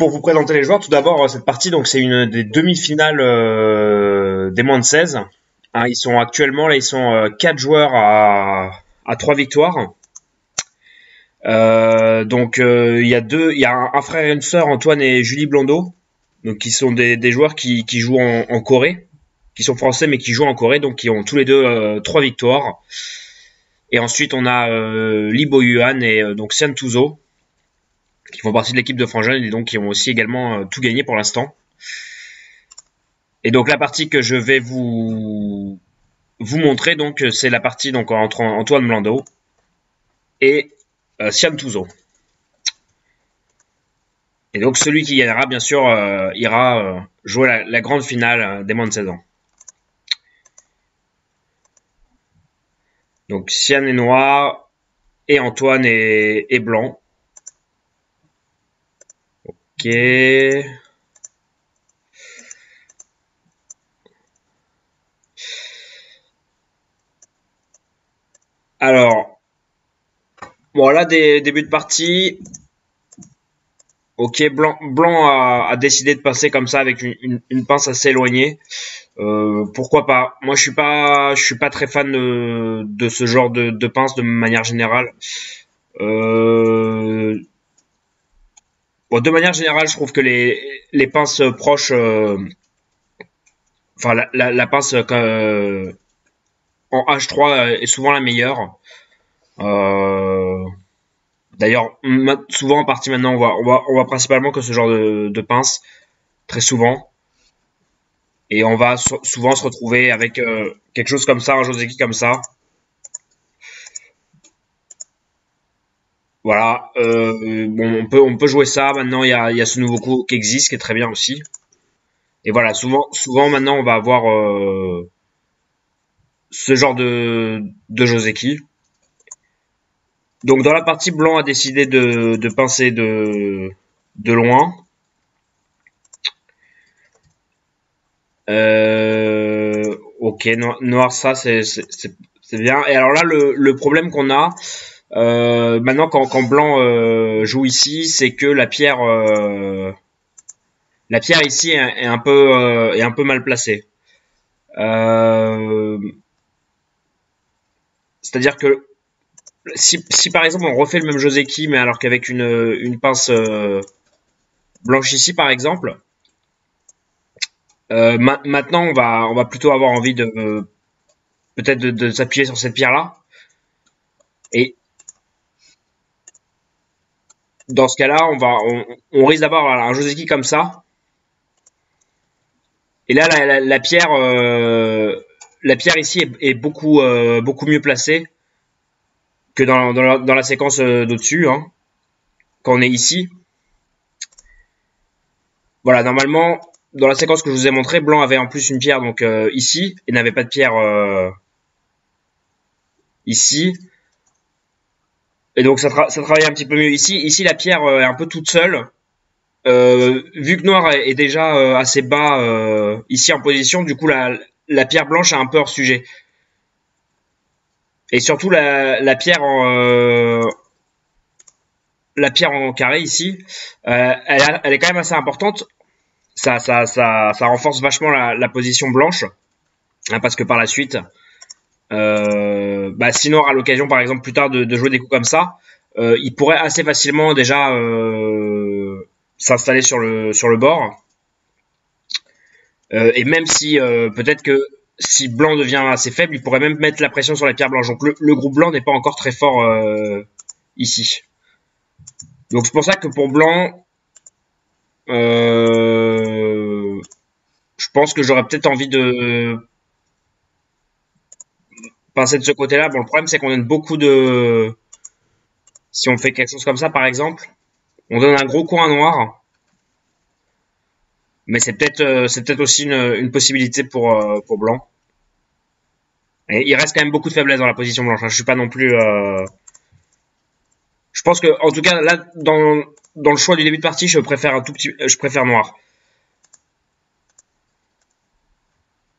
pour vous présenter les joueurs, tout d'abord, cette partie, donc c'est une des demi-finales des moins de 16. Hein, ils sont actuellement, là, ils sont 4 joueurs à 3 victoires. Il y a un frère et une sœur, Antoine et Julie Blondeau, donc qui sont des joueurs qui jouent en Corée, qui sont français mais qui jouent en Corée, donc qui ont tous les deux 3 victoires. Et ensuite on a Lee Bo-yuan et donc Sian Tuzo, qui font partie de l'équipe de Frangin et donc qui ont aussi également tout gagné pour l'instant. Et donc la partie que je vais vous montrer, donc c'est la partie donc entre Antoine Blondeau et Sian Tuzo. Et donc celui qui gagnera, bien sûr, ira jouer la grande finale des moins de 16 ans. Donc Sian est noir et Antoine est blanc. Ok. Alors, voilà des débuts de partie. Ok, blanc a décidé de passer comme ça avec une pince assez éloignée. Pourquoi pas? Moi, je suis pas très fan de ce genre de pince de manière générale. Bon, de manière générale, je trouve que les pinces proches, enfin la pince en H3 est souvent la meilleure. D'ailleurs, souvent en partie maintenant, on voit principalement que ce genre de pince, très souvent. Et on va souvent se retrouver avec quelque chose comme ça, un Joseki comme ça. Voilà. Bon, on peut jouer ça. Maintenant, il y a ce nouveau coup qui existe, qui est très bien aussi. Et voilà, souvent maintenant, on va avoir ce genre de Joseki. Donc dans la partie, blanc a décidé de pincer de loin. Ok, noir, ça c'est bien. Et alors là, le problème qu'on a maintenant quand blanc joue ici, c'est que la pierre ici est un peu mal placée. C'est-à-dire que si par exemple on refait le même Joseki, mais alors qu'avec une pince blanche ici par exemple, maintenant on va plutôt avoir envie de peut-être de s'appuyer sur cette pierre là. Et dans ce cas-là, on risque d'avoir un Joseki comme ça. Et là, la pierre ici est beaucoup mieux placée que dans la séquence d'au-dessus, hein, quand on est ici. Voilà, normalement, dans la séquence que je vous ai montré, blanc avait en plus une pierre donc ici et n'avait pas de pierre ici. Et donc ça travaille un petit peu mieux ici. Ici, la pierre est un peu toute seule. Vu que noir est déjà assez bas ici en position, du coup la pierre blanche est un peu hors sujet. Et surtout la pierre en carré ici, elle est quand même assez importante. Ça renforce vachement la position blanche, hein, parce que par la suite, si noir a l'occasion par exemple plus tard de jouer des coups comme ça, il pourrait assez facilement déjà s'installer sur le bord. Et même si peut-être que si blanc devient assez faible, il pourrait même mettre la pression sur la pierre blanche. Donc le groupe blanc n'est pas encore très fort ici. Donc c'est pour ça que pour blanc, je pense que j'aurais peut-être envie de passer de ce côté-là. Bon, le problème c'est qu'on donne beaucoup de... Si on fait quelque chose comme ça par exemple, on donne un gros coin noir. Mais c'est peut-être aussi une possibilité pour blanc. Et il reste quand même beaucoup de faiblesse dans la position blanche, hein. Je suis pas non plus... Je pense que, en tout cas, là, dans le choix du début de partie, je préfère noir.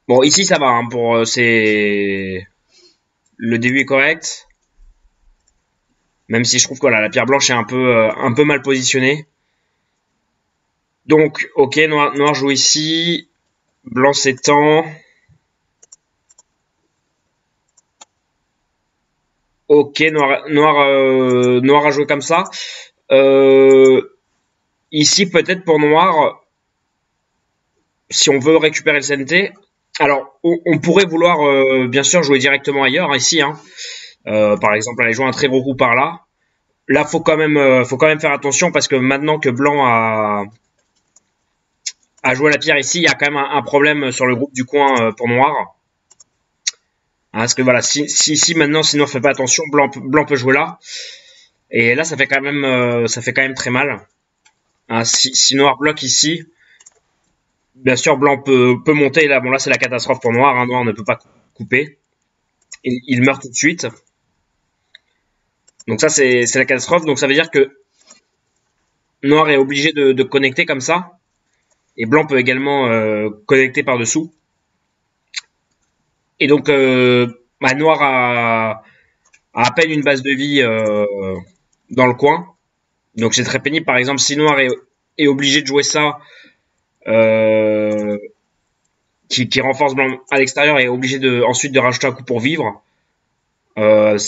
Bon, ici, ça va, hein, c'est, le début est correct. Même si je trouve que voilà, la pierre blanche est un peu mal positionnée. Donc, ok, noir joue ici. Blanc s'étend. Ok, noir a joué comme ça. Ici, peut-être pour noir, si on veut récupérer le CNT, alors on pourrait vouloir bien sûr jouer directement ailleurs, hein, ici. Hein. Par exemple, aller jouer un très gros coup par là. Là, faut quand même faire attention parce que maintenant que blanc a joué la pierre ici, il y a quand même un problème sur le groupe du coin pour noir. Hein, parce que voilà, si maintenant, si noir fait pas attention, blanc peut jouer là. Et là, ça fait quand même très mal. Hein, si noir bloque ici, bien sûr, blanc peut monter. Là, bon, là, c'est la catastrophe pour noir. Hein, noir ne peut pas couper. Il meurt tout de suite. Donc ça, c'est la catastrophe. Donc ça veut dire que noir est obligé de connecter comme ça. Et blanc peut également connecter par-dessous. Et donc, noir a à peine une base de vie dans le coin. Donc c'est très pénible. Par exemple, si noir est obligé de jouer ça, euh, qui renforce blanc à l'extérieur et est obligé ensuite de rajouter un coup pour vivre, euh,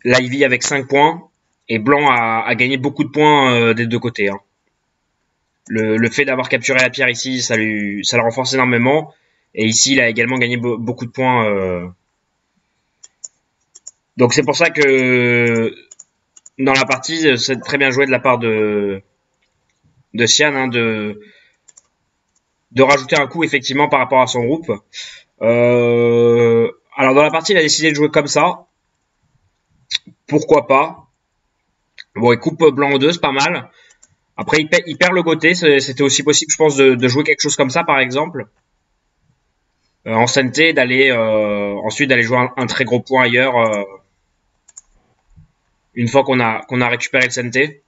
là il vit avec 5 points. Et blanc a gagné beaucoup de points des deux côtés. Hein. Le fait d'avoir capturé la pierre ici, ça le renforce énormément. Et ici, il a également gagné beaucoup de points. Donc c'est pour ça que dans la partie, c'est très bien joué de la part de Xian hein, de rajouter un coup effectivement par rapport à son groupe. Alors dans la partie, il a décidé de jouer comme ça. Pourquoi pas? Bon, il coupe blanc en deux, c'est pas mal. Après, il perd le côté. C'était aussi possible, je pense, de jouer quelque chose comme ça, par exemple. En CNT, ensuite d'aller jouer un très gros point ailleurs une fois qu'on a récupéré le CNT.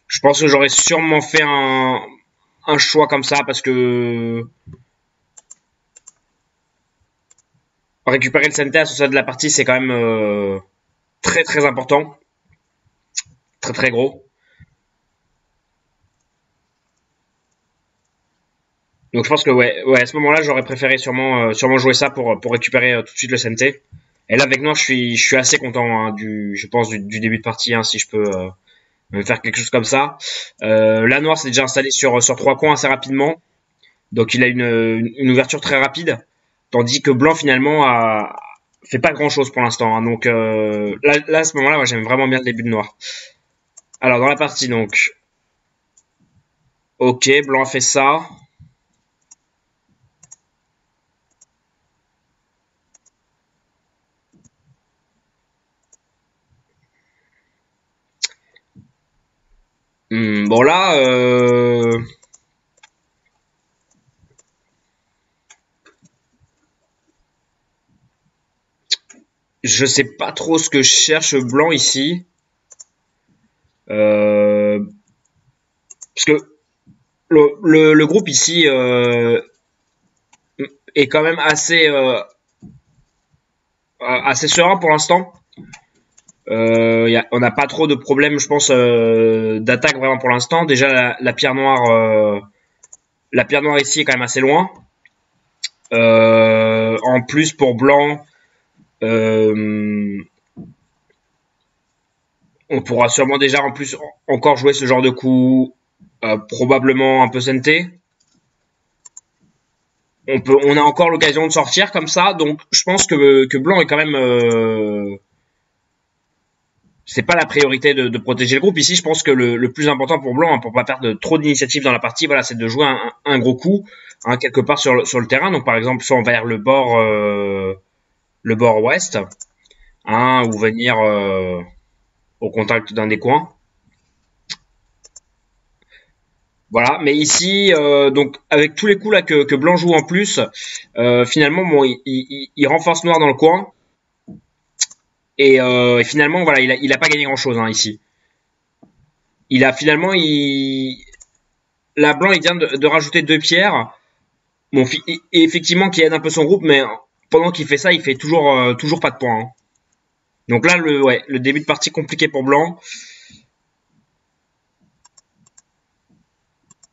Je pense que j'aurais sûrement fait un choix comme ça parce que récupérer le CNT à ce stade de la partie, c'est quand même très très important, très très gros. Donc je pense que ouais à ce moment-là, j'aurais préféré sûrement jouer ça pour récupérer tout de suite le CNT. Et là avec noir, je suis assez content hein, je pense du début de partie hein, si je peux faire quelque chose comme ça. Là noir s'est déjà installé sur 3 coins assez rapidement. Donc il a une ouverture très rapide, tandis que blanc finalement fait pas grand chose pour l'instant. Hein. Donc là à ce moment-là, moi, j'aime vraiment bien le début de noir. Alors dans la partie donc, ok, blanc a fait ça. Bon là, je sais pas trop ce que cherche blanc ici. Parce que le groupe ici est quand même assez serein pour l'instant. On n'a pas trop de problèmes, je pense, d'attaque vraiment pour l'instant. Déjà, la pierre noire ici est quand même assez loin. En plus, pour blanc, on pourra sûrement déjà en plus encore jouer ce genre de coup, probablement un peu senté. On a encore l'occasion de sortir comme ça, donc je pense que blanc est quand même c'est pas la priorité de protéger le groupe. Ici, je pense que le plus important pour blanc, hein, pour pas perdre trop d'initiative dans la partie, voilà, c'est de jouer un gros coup hein, quelque part sur le terrain. Donc par exemple, soit vers le bord ouest, hein, ou venir au contact d'un des coins. Voilà, mais ici, donc avec tous les coups là que blanc joue en plus, finalement, bon, il renforce noir dans le coin. Et finalement, voilà, il a pas gagné grand chose hein, ici. Il a finalement, la blanc, il vient de rajouter 2 pierres. Bon, et effectivement, qui aide un peu son groupe, mais pendant qu'il fait ça, il fait toujours pas de points. Hein. Donc là, le début de partie compliqué pour blanc.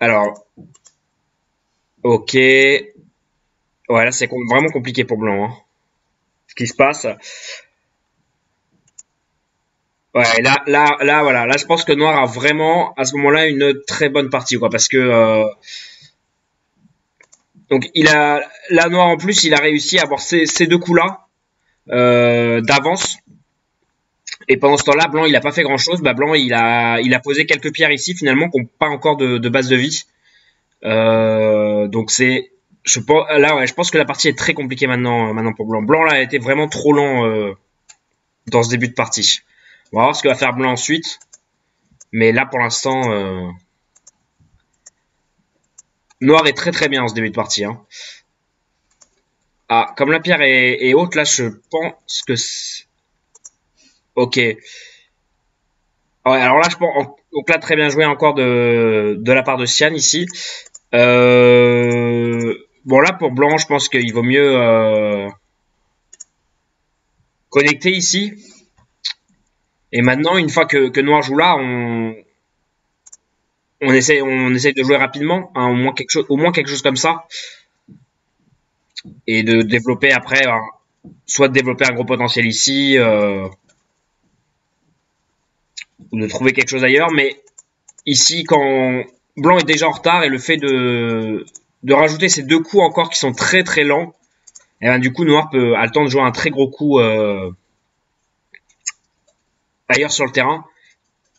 Alors, ok. Ouais, là, c'est vraiment compliqué pour blanc, hein. Ce qui se passe. Ouais, voilà. Là, je pense que noir a vraiment, à ce moment-là, une très bonne partie, quoi. Parce que, donc, là, noir, en plus, il a réussi à avoir ces deux coups-là, d'avance. Et pendant ce temps-là, blanc, il a pas fait grand-chose. Bah, blanc, il a posé quelques pierres ici, finalement, qui n'ont pas encore de base de vie. Donc je pense, là, ouais, je pense que la partie est très compliquée maintenant pour blanc. Blanc là a été vraiment trop lent dans ce début de partie. On va voir ce que va faire blanc ensuite, mais là pour l'instant, noir est très très bien en ce début de partie, hein. Ah, comme la pierre est haute, là je pense que ok. Ouais, alors là je pense donc là très bien joué encore de la part de Sian ici. Bon là pour blanc, je pense qu'il vaut mieux connecter ici. Et maintenant, une fois que noir joue là, on essaye de jouer rapidement, hein, au moins quelque chose comme ça, et de développer après, soit de développer un gros potentiel ici, ou de trouver quelque chose ailleurs. Mais ici, quand blanc est déjà en retard, et le fait de rajouter ces deux coups encore qui sont très très lents, et ben du coup noir a le temps de jouer un très gros coup ailleurs sur le terrain,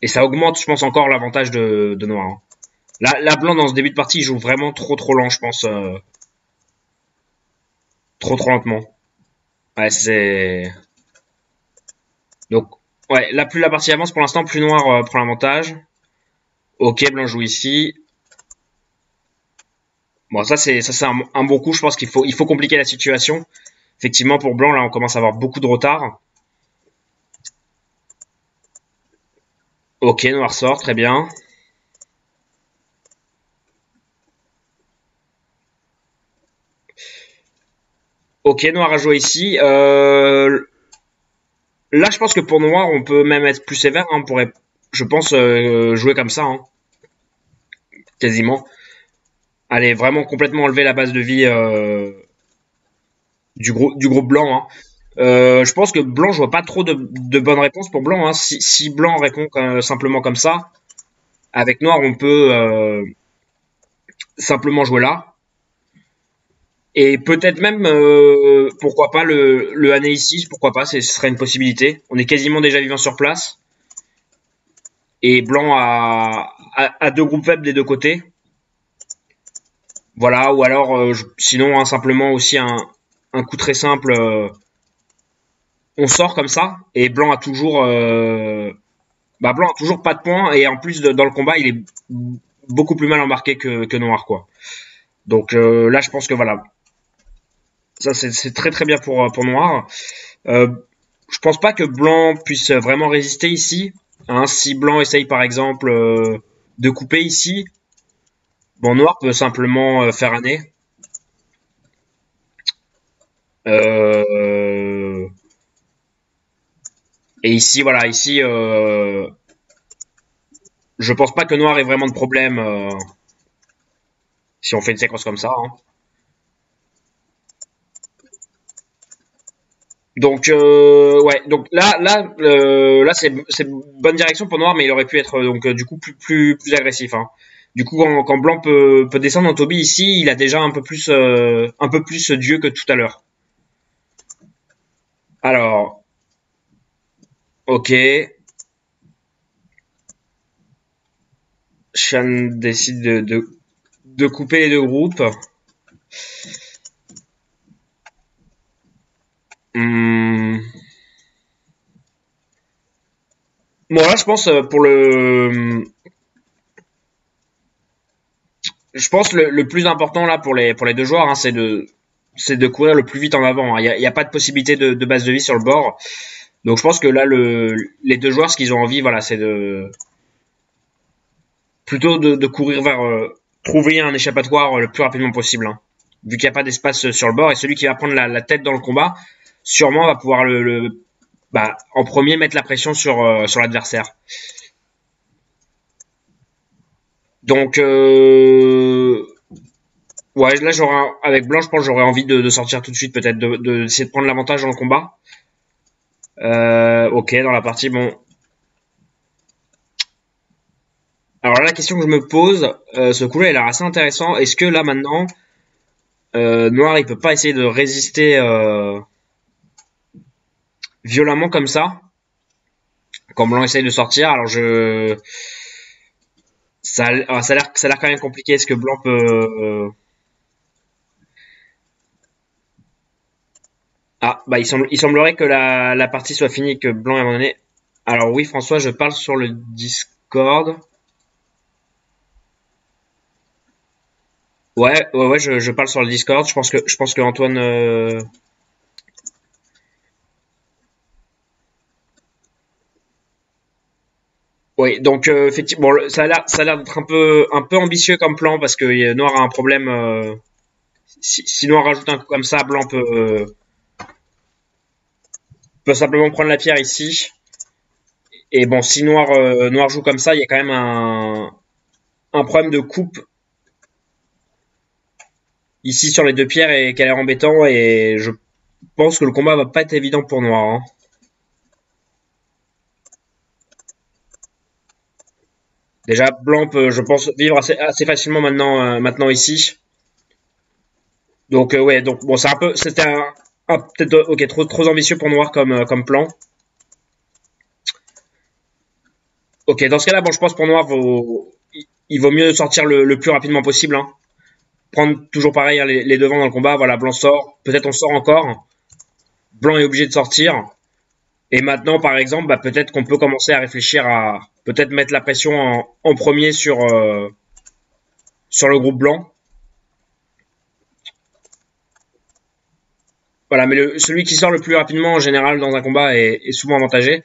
et ça augmente, je pense, encore l'avantage de noir, hein. Là, blanc dans ce début de partie, il joue vraiment trop trop lent, je pense, trop trop lentement. Ouais, c'est donc ouais, là plus la partie avance pour l'instant, plus noir prend l'avantage. Ok, blanc joue ici. Bon, ça c'est un bon coup. Je pense qu'il faut compliquer la situation. Effectivement, pour blanc là, on commence à avoir beaucoup de retard. Ok, noir sort, très bien. Ok, noir a joué ici. Là, je pense que pour noir, on peut même être plus sévère, hein. On pourrait, je pense, jouer comme ça, hein, quasiment. Allez, vraiment complètement enlever la base de vie du groupe blanc, hein. Je pense que blanc, je vois pas trop de bonnes réponses pour blanc, hein. Si blanc répond simplement comme ça, avec noir, on peut simplement jouer là. Et peut-être même, pourquoi pas, le Ané ici, pourquoi pas, ce serait une possibilité. On est quasiment déjà vivant sur place. Et blanc a deux groupes faibles des deux côtés. Voilà, ou alors, sinon, hein, simplement aussi un coup très simple. On sort comme ça, et blanc a toujours blanc a toujours pas de points, et en plus dans le combat il est beaucoup plus mal embarqué que noir, quoi. Donc là je pense que voilà, ça c'est très très bien pour noir. euh, je pense pas que blanc puisse vraiment résister ici, hein. Si blanc essaye par exemple de couper ici, bon, noir peut simplement faire un nez. Euh, et ici voilà, ici je pense pas que noir ait vraiment de problème si on fait une séquence comme ça, hein. Donc ouais, donc là c'est bonne direction pour noir, mais il aurait pu être donc du coup plus agressif, hein. Du coup, quand blanc peut descendre en Toby ici, il a déjà un peu plus Dieu que tout à l'heure. Alors, ok, Shan décide de couper les deux groupes. Hum. Bon, là je pense je pense le plus important là pour les deux joueurs, hein, c'est de courir le plus vite en avant, hein. Il y a pas de possibilité de base de vie sur le bord. Donc je pense que là les deux joueurs, ce qu'ils ont envie, voilà, c'est plutôt de courir vers trouver un échappatoire le plus rapidement possible, hein. Vu qu'il n'y a pas d'espace sur le bord, et celui qui va prendre la tête dans le combat sûrement va pouvoir en premier mettre la pression sur l'adversaire. Donc, ouais, là, avec blanc, je pense que j'aurais envie de sortir tout de suite, peut-être, d'essayer de prendre l'avantage dans le combat. Ok, dans la partie, bon. Alors là, la question que je me pose, ce coup-là, il a l'air assez intéressant. Est-ce que là, maintenant, Noir, il peut pas essayer de résister violemment comme ça, quand Blanc essaye de sortir? Alors ça a l'air quand même compliqué. Est-ce que Blanc peut Ah, bah il semblerait que la partie soit finie, que Blanc ait abandonné. Alors oui, François, je parle sur le Discord. Ouais, je parle sur le Discord. Je pense que Antoine. Oui, donc effectivement, bon, ça a l'air d'être un peu ambitieux comme plan parce que Noir a un problème. Si Noir rajoute un coup comme ça, Blanc peut simplement prendre la pierre ici. Et bon, si Noir joue comme ça, il y a quand même un problème de coupe ici sur les deux pierres et qui a l'air embêtant. Et je pense que le combat va pas être évident pour Noir, hein. Déjà, Blanc peut, je pense, vivre assez facilement maintenant ici. Donc ouais, donc bon, c'était peut-être ok trop ambitieux pour Noir comme plan. Ok, dans ce cas-là, bon, je pense pour Noir, il vaut mieux sortir le plus rapidement possible, hein. Prendre toujours pareil, hein, les devants dans le combat. Voilà, Blanc sort, peut-être on sort encore. Blanc est obligé de sortir. Et maintenant, par exemple, bah, peut-être qu'on peut commencer à réfléchir à peut-être mettre la pression en premier sur le groupe blanc. Voilà, mais celui qui sort le plus rapidement en général dans un combat est souvent avantagé.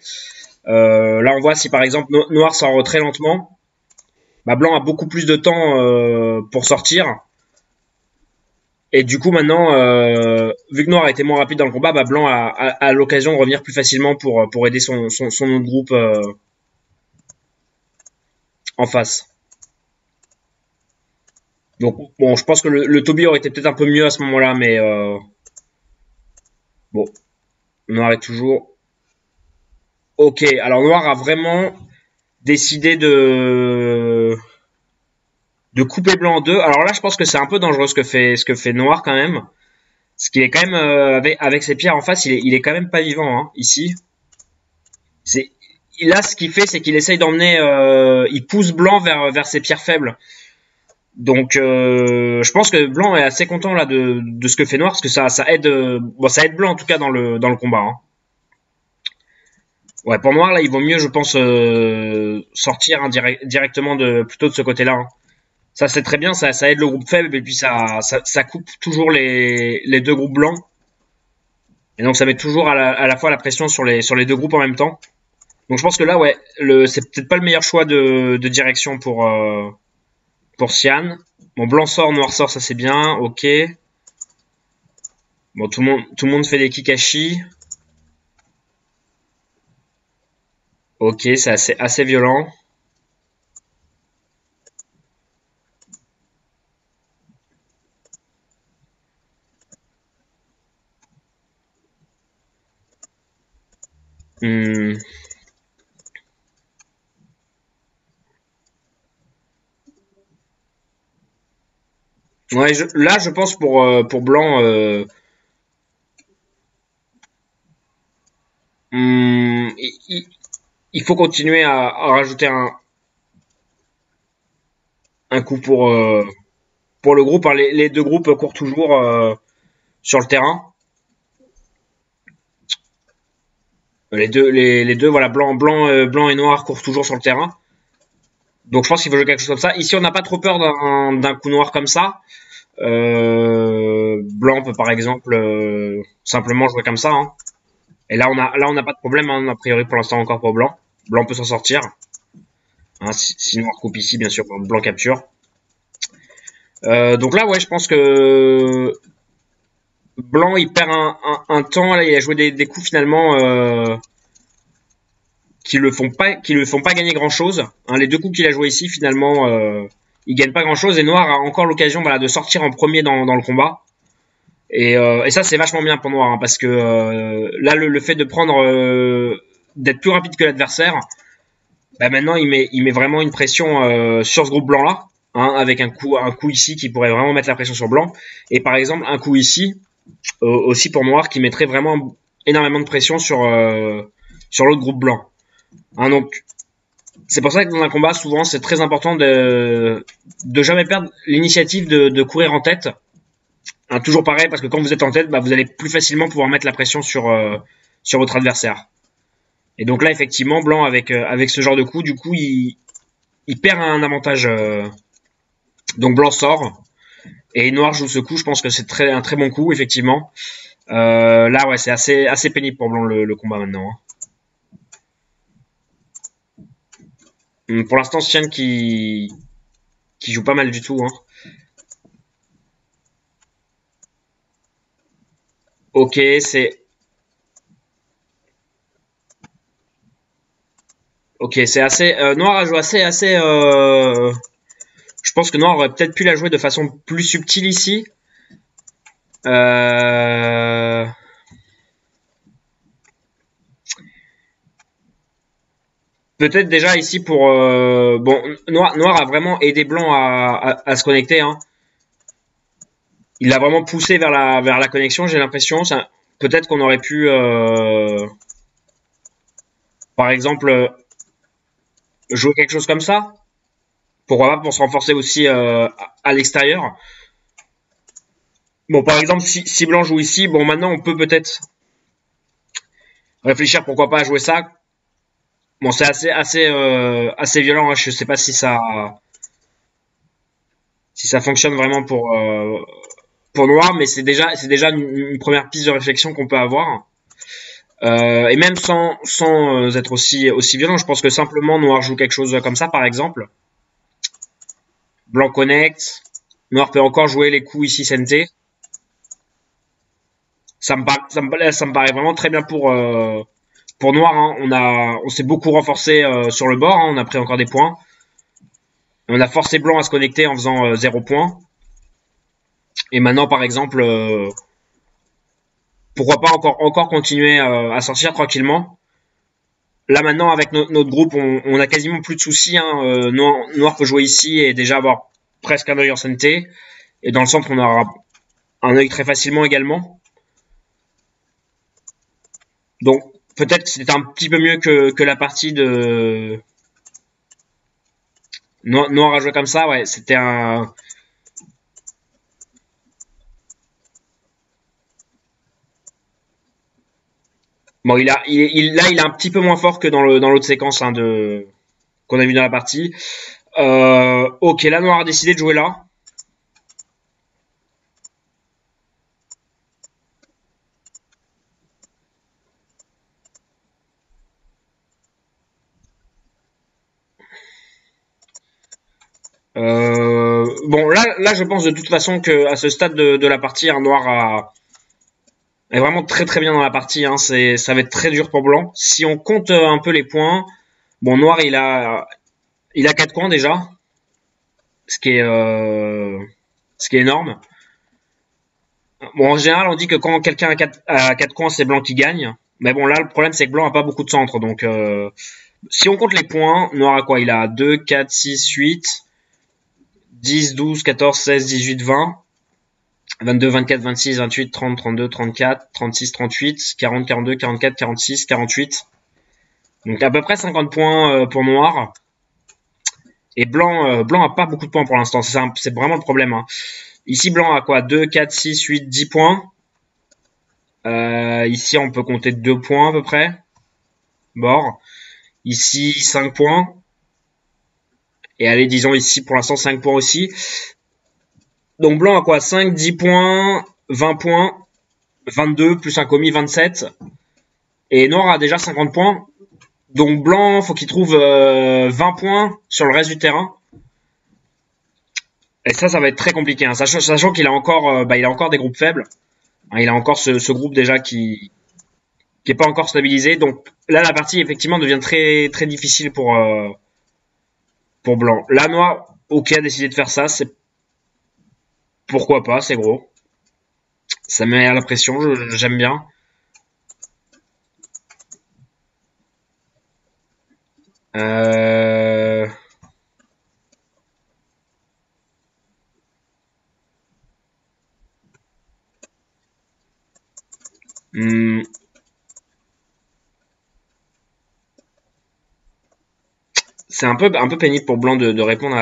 Là, on voit si par exemple Noir sort très lentement, bah, Blanc a beaucoup plus de temps pour sortir. Et du coup, maintenant, vu que Noir a été moins rapide dans le combat, bah, Blanc a l'occasion de revenir plus facilement pour aider son autre groupe en face. Donc, bon, je pense que le Toby aurait été peut-être un peu mieux à ce moment-là, mais bon, Noir est toujours. Ok, alors Noir a vraiment décidé de couper Blanc en deux. Alors là, je pense que c'est un peu dangereux ce que fait Noir quand même. Parce qu'il est quand même, avec ses pierres en face, il est quand même pas vivant, hein, ici. C'est, là, ce qu'il fait, c'est qu'il essaye d'emmener, il pousse Blanc vers ses pierres faibles. Donc, je pense que Blanc est assez content là de ce que fait Noir, parce que ça aide, bon, ça aide Blanc en tout cas dans le combat, hein. Ouais, pour Noir là, il vaut mieux, je pense, sortir hein, directement plutôt de ce côté-là, hein. Ça c'est très bien, ça aide le groupe faible et puis ça coupe toujours les deux groupes blancs. Et donc ça met toujours à la fois la pression sur les deux groupes en même temps. Donc je pense que là, ouais, c'est peut-être pas le meilleur choix de direction pour Sian. Bon, blanc sort, noir sort, ça c'est bien, ok. Bon, tout le monde fait des kikashi. Ok, c'est assez violent. Hmm. Ouais, là, je pense pour blanc, hmm, il faut continuer à rajouter un coup pour le groupe, hein. Les deux groupes courent toujours sur le terrain. Les deux, voilà, blanc et noir courent toujours sur le terrain. Donc je pense qu'il faut jouer quelque chose comme ça. Ici, on n'a pas trop peur d'un coup noir comme ça. Blanc peut par exemple simplement jouer comme ça, hein. Et là on n'a pas de problème, hein, a priori pour l'instant encore pour blanc. Blanc peut s'en sortir. Hein, si noir coupe ici, bien sûr, blanc capture. Donc là, ouais, je pense que blanc il perd un temps. Là, il a joué des coups finalement qui le font pas gagner grand chose, hein. Les deux coups qu'il a joué ici finalement, il gagne pas grand chose et noir a encore l'occasion voilà, de sortir en premier dans le combat. Et ça c'est vachement bien pour noir hein, parce que là le fait de prendre d'être plus rapide que l'adversaire, bah maintenant il met vraiment une pression sur ce groupe blanc là, hein, avec un coup ici qui pourrait vraiment mettre la pression sur blanc. Et par exemple un coup ici aussi pour noir qui mettrait vraiment énormément de pression sur l'autre groupe blanc. Hein, donc c'est pour ça que dans un combat souvent c'est très important de jamais perdre l'initiative de courir en tête. Hein, toujours pareil parce que quand vous êtes en tête, bah, vous allez plus facilement pouvoir mettre la pression sur votre adversaire. Et donc là effectivement blanc avec ce genre de coup, du coup il perd un avantage. Donc blanc sort et noir joue ce coup. Je pense que c'est un très bon coup effectivement. Là ouais c'est assez pénible pour blanc le combat maintenant. Hein. Pour l'instant Xian qui joue pas mal du tout. Hein. Ok c'est assez noir a joué assez. Je pense que noir aurait peut-être pu la jouer de façon plus subtile ici. Peut-être déjà ici pour bon noir a vraiment aidé blanc à se connecter. Hein. Il a vraiment poussé vers la connexion. J'ai l'impression. Peut-être qu'on aurait pu par exemple jouer quelque chose comme ça. Pourquoi pas pour se renforcer aussi à l'extérieur. Bon par exemple si blanc joue ici, bon maintenant on peut peut-être réfléchir pourquoi pas à jouer ça. Bon c'est assez violent. Hein. Je sais pas si ça fonctionne vraiment pour noir, mais c'est déjà une première piste de réflexion qu'on peut avoir. Et même sans être aussi violent, je pense que simplement noir joue quelque chose comme ça par exemple. Blanc connecte, noir peut encore jouer les coups ici senté. Ça me paraît vraiment très bien pour noir. Hein. On s'est beaucoup renforcé sur le bord. Hein. On a pris encore des points. On a forcé blanc à se connecter en faisant 0 points. Et maintenant, par exemple, pourquoi pas encore continuer à sortir tranquillement. Là maintenant, avec notre groupe, on a quasiment plus de soucis. Hein. Noir peut jouer ici et déjà avoir presque un œil en santé. Et dans le centre, on aura un œil très facilement également. Donc peut-être que c'était un petit peu mieux que la partie de noir à jouer comme ça. Ouais, c'était un... Bon, là, il est un petit peu moins fort que dans l'autre séquence hein, qu'on a vu dans la partie. Ok, là, noir a décidé de jouer là. Bon, là, je pense de toute façon que à ce stade de la partie, un noir est vraiment très très bien dans la partie. Hein. Ça va être très dur pour blanc. Si on compte un peu les points, bon, noir il a 4 coins déjà, ce qui est énorme. Bon, en général, on dit que quand quelqu'un a 4 coins, c'est blanc qui gagne. Mais bon, là, le problème, c'est que blanc a pas beaucoup de centre. Donc, si on compte les points, noir a quoi? Il a 2, 4, 6, 8, 10, 12, 14, 16, 18, 20, 22, 24, 26, 28, 30, 32, 34, 36, 38, 40, 42, 44, 46, 48. Donc, à peu près 50 points pour noir. Et blanc a pas beaucoup de points pour l'instant. C'est vraiment le problème. Hein. Ici, blanc a quoi? 2, 4, 6, 8, 10 points. Ici, on peut compter 2 points à peu près. Bord. Ici, 5 points. Et allez, disons ici, pour l'instant, 5 points aussi. Donc, blanc a quoi? 5, 10 points, 20 points, 22, plus un commis, 27. Et noir a déjà 50 points. Donc, blanc, faut qu'il trouve 20 points sur le reste du terrain. Et ça va être très compliqué, hein, sachant qu'il a encore, il a encore des groupes faibles. Hein, il a encore ce groupe déjà qui est pas encore stabilisé. Donc là, la partie effectivement devient très très difficile pour blanc. Là, noir, OK a décidé de faire ça, c'est pourquoi pas, c'est gros. Ça me met à la pression, j'aime bien. Euh... hmm, c'est un peu pénible pour Blanc de répondre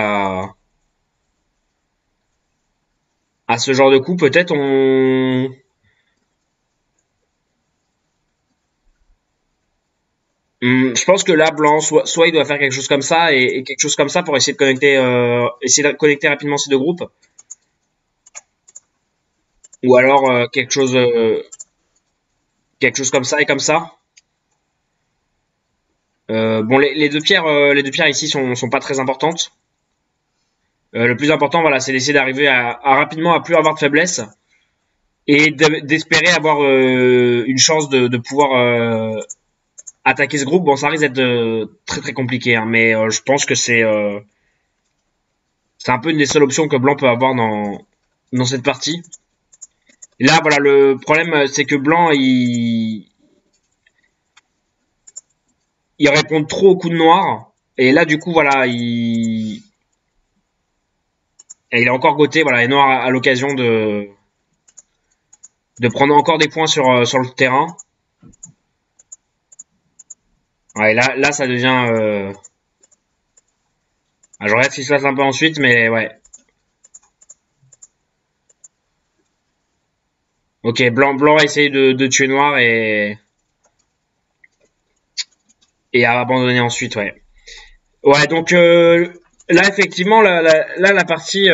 à ce genre de coup. Peut-être on... je pense que là, Blanc, soit il doit faire quelque chose comme ça et quelque chose comme ça pour essayer de connecter rapidement ces deux groupes, ou alors quelque chose comme ça et comme ça. Bon, les deux pierres ici sont pas très importantes. Le plus important, voilà, c'est d'essayer d'arriver à rapidement à plus avoir de faiblesse et d'espérer avoir une chance de pouvoir attaquer ce groupe. Bon, ça risque d'être très très compliqué, hein, mais je pense que c'est un peu une des seules options que Blanc peut avoir dans cette partie. Et là, voilà, le problème, c'est que Blanc, il répond trop au coup de noir. Et là, du coup, voilà, et il est encore goté, voilà, et Noir a l'occasion de prendre encore des points sur le terrain. Ouais, là, ça devient. Ah, je regarde ce qui se passe un peu ensuite, mais ouais. Ok, Blanc a essayé de tuer Noir et a abandonné ensuite, ouais. Ouais, donc là, effectivement, la partie.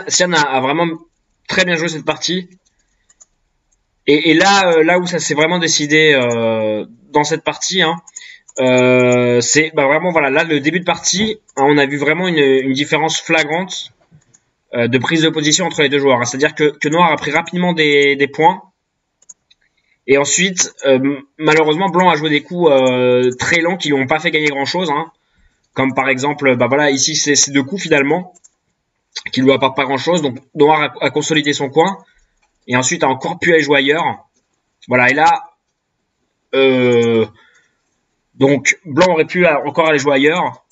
Sian a vraiment très bien joué cette partie. Et là, là où ça s'est vraiment décidé dans cette partie, hein, c'est bah, vraiment voilà là le début de partie, hein, on a vu vraiment une différence flagrante de prise de position entre les deux joueurs. Hein. C'est-à-dire que Noir a pris rapidement des points et ensuite malheureusement Blanc a joué des coups très longs qui lui ont pas fait gagner grand-chose. Hein. Comme par exemple, bah voilà ici c'est ces deux coups finalement qui lui apportent pas grand-chose. Donc Noir a consolidé son coin et ensuite a encore pu aller jouer ailleurs. Voilà et là donc Blanc aurait pu encore aller jouer ailleurs.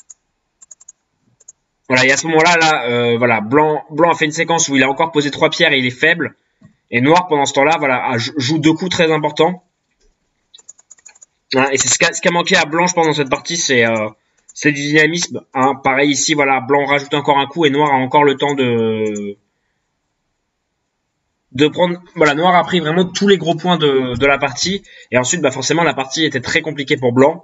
Voilà, et à ce moment-là, voilà, Blanc a fait une séquence où il a encore posé trois pierres et il est faible. Et Noir, pendant ce temps-là, voilà, joue deux coups très importants. Hein, et c'est ce qui a manqué à Blanc, je pense, dans cette partie, c'est du dynamisme. Hein. Pareil ici, voilà, Blanc rajoute encore un coup et Noir a encore le temps de prendre. Voilà, Noir a pris vraiment tous les gros points de la partie. Et ensuite, bah forcément, la partie était très compliquée pour Blanc.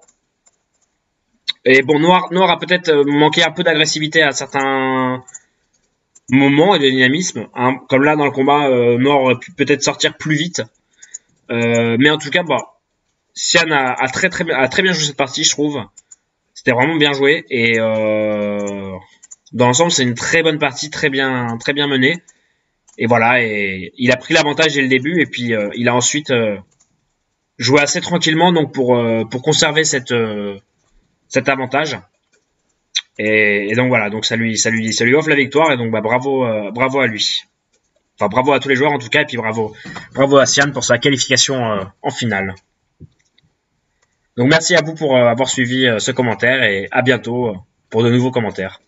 Et bon, Noir a peut-être manqué un peu d'agressivité à certains moment et de dynamisme. Hein. Comme là dans le combat, Noir aurait pu peut-être sortir plus vite. Mais en tout cas, bah, Sian a très bien joué cette partie, je trouve. C'était vraiment bien joué et dans l'ensemble, c'est une très bonne partie, très bien menée. Et voilà, et il a pris l'avantage dès le début et puis il a ensuite joué assez tranquillement donc pour conserver cet avantage. Et donc voilà, donc ça lui offre la victoire et donc bah bravo à lui. Enfin bravo à tous les joueurs en tout cas et puis bravo à Sian pour sa qualification en finale. Donc merci à vous pour avoir suivi ce commentaire et à bientôt pour de nouveaux commentaires.